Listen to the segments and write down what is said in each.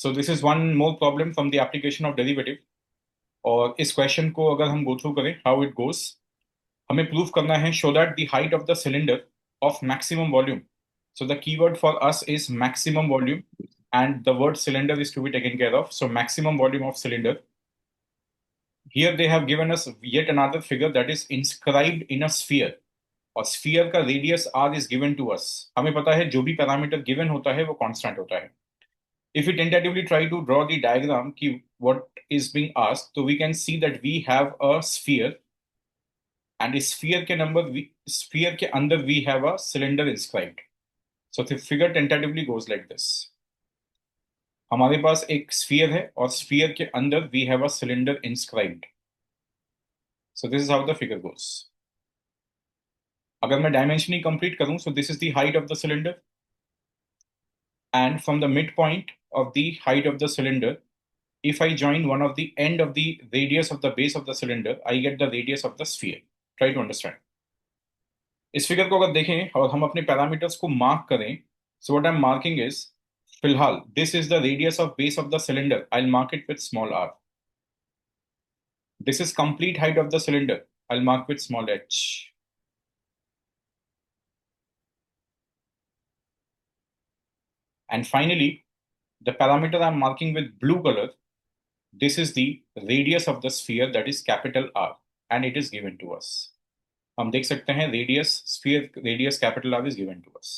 So this is one more problem from the application of derivative. और इस question को अगर हम गो थ्रू करें हाउ इट गोस, हमें प्रूव करना है show that the height of the cylinder of maximum volume. So the keyword for us is maximum volume, and the word cylinder is to be taken care of. So maximum volume of cylinder. Here they have given us yet another figure that is inscribed in a sphere. और sphere का radius R is given to us. हमें पता है जो भी parameter given होता है वो कांस्टेंट होता है. If we tentatively try to draw the diagram ki what is being asked, so we can see that we have a sphere, and इस sphere के अंदर we have a cylinder inscribed. So the figure tentatively goes like this. हमारे पास एक sphere है और sphere के अंदर we have a cylinder inscribed. So this is how the figure goes. अगर मैं डायमेंशन ही कंप्लीट करूं, so this is the height of the cylinder, and from the midpoint of the height of the cylinder, if I join one of the end of the radius of the base of the cylinder, I get the radius of the sphere. Try to understand. इस figure को अगर देखें और हम अपने parameters को mark करें, so what I'm marking is, फिलहाल this is the radius of base of the cylinder. I'll mark it with small r. This is complete height of the cylinder. I'll mark with small h. And finally, the parameter I'm marking with blue color, this is the radius of the sphere, that is capital R, and it is given to us. हम देख सकते हैं radius, sphere radius capital R is given to us.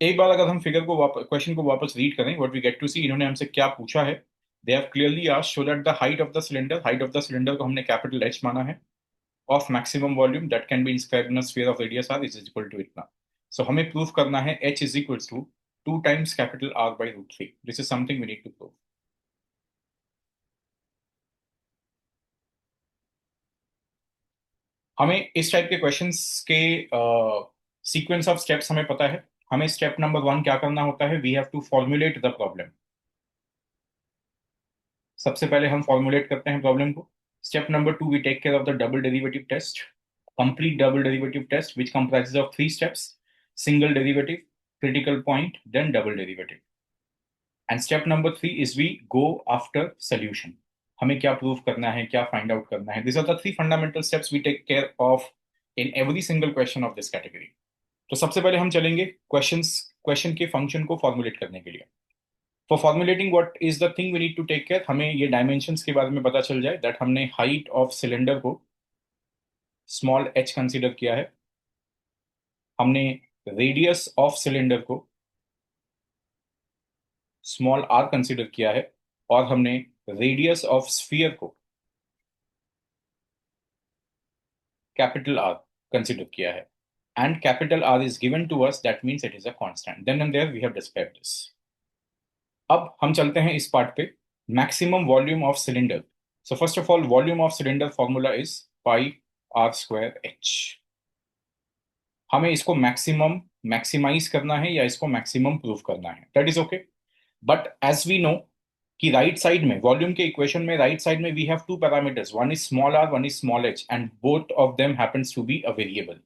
एक बार अगर हम figure को question को वापस रीड करें, what we get to see, इन्होंने हमसे क्या पूछा है. They have clearly asked show that the height of the cylinder, height of the cylinder को हमने कैपिटल एच माना है, of maximum volume that can be inscribed in a sphere of radius R is equal to इतना. So हमें prove करना है h is equal to 2 times capital R by root 3. This is something we need to prove. हमें इस type के questions के sequence of steps हमें पता है. हमें स्टेप नंबर 1 क्या करना होता है, we have to formulate the problem. सबसे पहले हम फॉर्मुलेट करते हैं प्रॉब्लम को. Step number 2, we take care of the double derivative test, complete double derivative test which comprises of 3 steps: single derivative, critical point, then double derivative. And step number 3 is we go after solution. हमें क्या prove करना है, क्या find out करना है. This are the 3 fundamental steps we take care of in every single question of this category. तो सबसे पहले हम चलेंगे क्वेश्चन के फंक्शन को फॉर्मुलेट करने के लिए. For formulating what is the thing we need to take care, हमें ये डायमेंशंस के बारे में पता चल जाए दैट हमने हाइट ऑफ सिलेंडर को स्मॉल h कंसीडर किया है, हमने रेडियस ऑफ सिलेंडर को स्मॉल r कंसीडर किया है, और हमने रेडियस ऑफ स्फीयर को कैपिटल R कंसीडर किया है. And capital R is given to us, that means it is a constant. Then and there we have described this. अब हम चलते हैं इस पार्ट पे, maximum volume of cylinder. So first of all, volume of cylinder formula is pi r square h. हमें इसको maximise करना है या इसको मैक्सिमम प्रूव करना है, that is okay. But as we know कि राइट साइड में वॉल्यूम के इक्वेशन में राइट साइड में we have 2 parameters, one is small r, one is small h, and both of them happens to be a variable.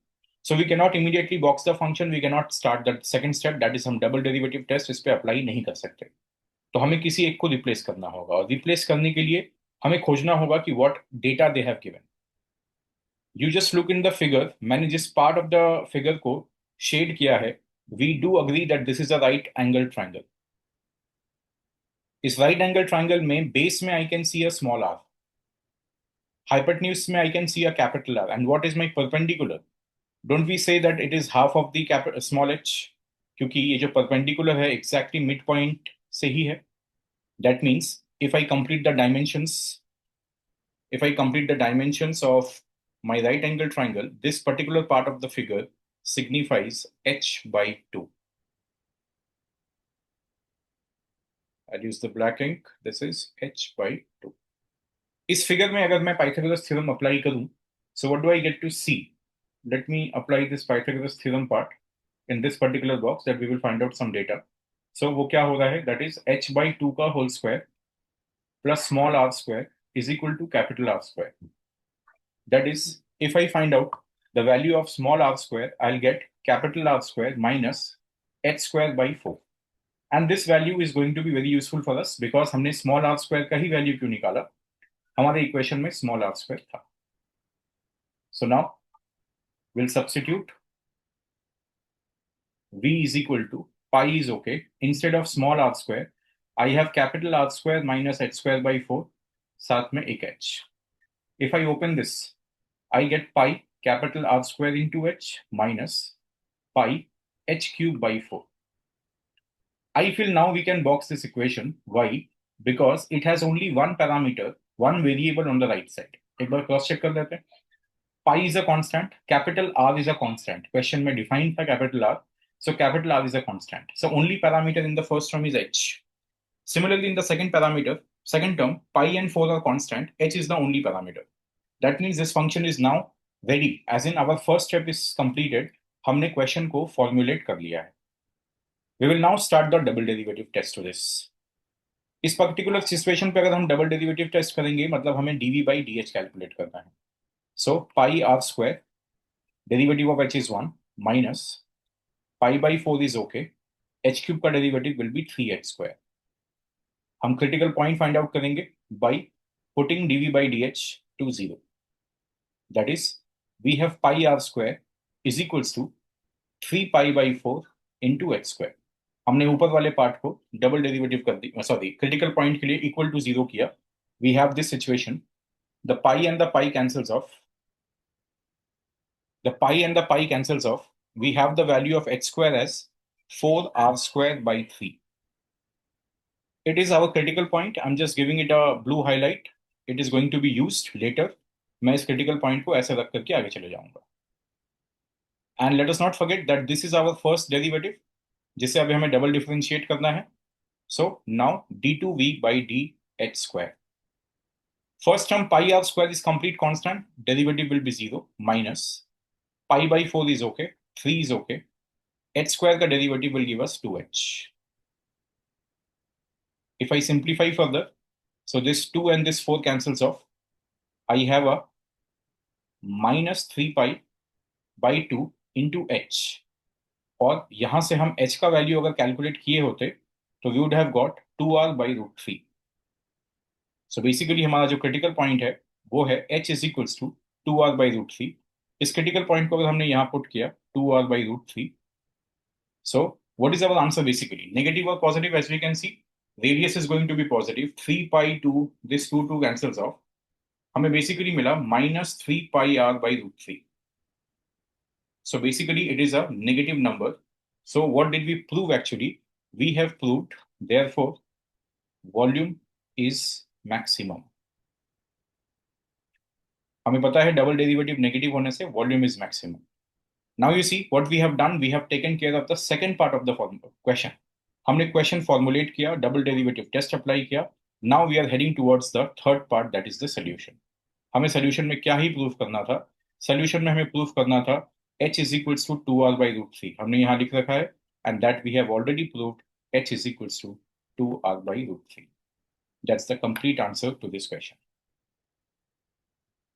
So we cannot immediately box the function, we cannot start the second step, that is हम double derivative test इस पे apply नहीं कर सकते. तो हमें किसी एक को रिप्लेस करना होगा, और रिप्लेस करने के लिए हमें खोजना होगा कि what data they have given. You just look in the figure. मैंने जिस पार्ट ऑफ द फिगर को शेड किया है, we do agree that this is a right angle triangle. इस राइट एंगल ट्राइंगल में बेस में I can see a small R, hypotenuse में I can see a capital R, and what is my perpendicular. Don't we say that it is half of the small H, क्योंकि ये जो perpendicular है exactly mid point से ही है. That means if I complete the dimensions, if I complete the dimensions of my right angle triangle, this particular part of the figure signifies h by 2. I'll use the black ink. This is h by 2. इस figure में अगर मैं Pythagoras theorem apply करूं, so what do I get to see? Let me apply this Pythagoras theorem part in this particular box that we will find out some data. So वो क्या हो रहा है, that is h by 2 का whole square plus small r square is equal to capital R square. That is, if I find out the value of small r square, I'll get capital R square minus h square by 4. And this value is going to be very useful for us because हमने small r square का ही value क्यों निकाला, हमारे equation में small r square था. So now will substitute v is equal to pi is okay. Instead of small r square, I have capital R square minus h square by 4, साथ में एक h. If I open this, I get pi capital R square into h minus pi h cube by 4. I feel now we can box this equation. Why? Because it has only one parameter, one variable on the right side. एक बार cross check कर लेते हैं. Pi is a constant, capital R is a constant. Question में define था capital R. So capital R is a constant. So only parameter in the first term is h. Similarly, in the second parameter, second term, pi and 4 are constant. H is the only parameter. That means this function is now ready. As in our first step is completed. हमने question को formulate कर लिया है. We will now start the double derivative test to this. इस particular situation पे अगर हम double derivative test करेंगे मतलब हमें dv by dh कैलकुलेट करना है. So pi r square, derivative of h is 1 minus pi by 4 is okay. h cube का derivative will be 3h square. हम क्रिटिकल पॉइंट फाइंड आउट करेंगे by putting dv by dh to 0. That is, we have pi r square is equals to 3 pi by 4 into h square. हमने ऊपर वाले part को double derivative कर दी, sorry critical point के लिए equal to 0 किया. We have this situation, the pi and the pi cancels off, the pi and the pi cancels off. We have the value of h square as 4r square by 3. It is our critical point. I'm just giving it a blue highlight. It is going to be used later. मैं इस critical point को ऐसे रख करके आगे चले जाऊंगा. And let us not forget that this is our first derivative, जिसे अभी हमें double differentiate करना है. So now d2v by dh square. First term pi r square is complete constant. Derivative will be 0 minus pi by 4 is okay. 3 is okay. H square का derivative will give us 2h. If I simplify further, so this 2 and this 4 cancels off. I have a minus 3 pi by 2 into h. और यहां से हम h का value अगर calculate किए होते तो we would have got 2r by root 3. So basically हमारा जो क्रिटिकल पॉइंट है वो है h is equals to 2r by root 3. इस क्रिटिकल पॉइंट को अगर हमने यहाँ पुट किया 2r by root 3. So what is our answer basically? Negative or positive? As we can see, radius is going to be positive. 3 pi 2, this 2 cancels off. हमें basically मिला minus 3 pi r by root 3. So basically it is a negative number. So what did we prove actually? We have proved, therefore, volume is maximum. हमें पता है double derivative negative होने से volume is maximum. Now you see what we have done. We have taken care of the second part of the question. हमने question formulate किया, double derivative test apply किया. Now we are heading towards the third part, that is the solution. हमें solution में क्या ही prove करना था? Solution में हमें प्रूव करना था h is equals to 2r by root 3. हमने यहाँ लिख रखा है and that we have already proved h is equals to 2r by root 3. That's the complete answer to this question.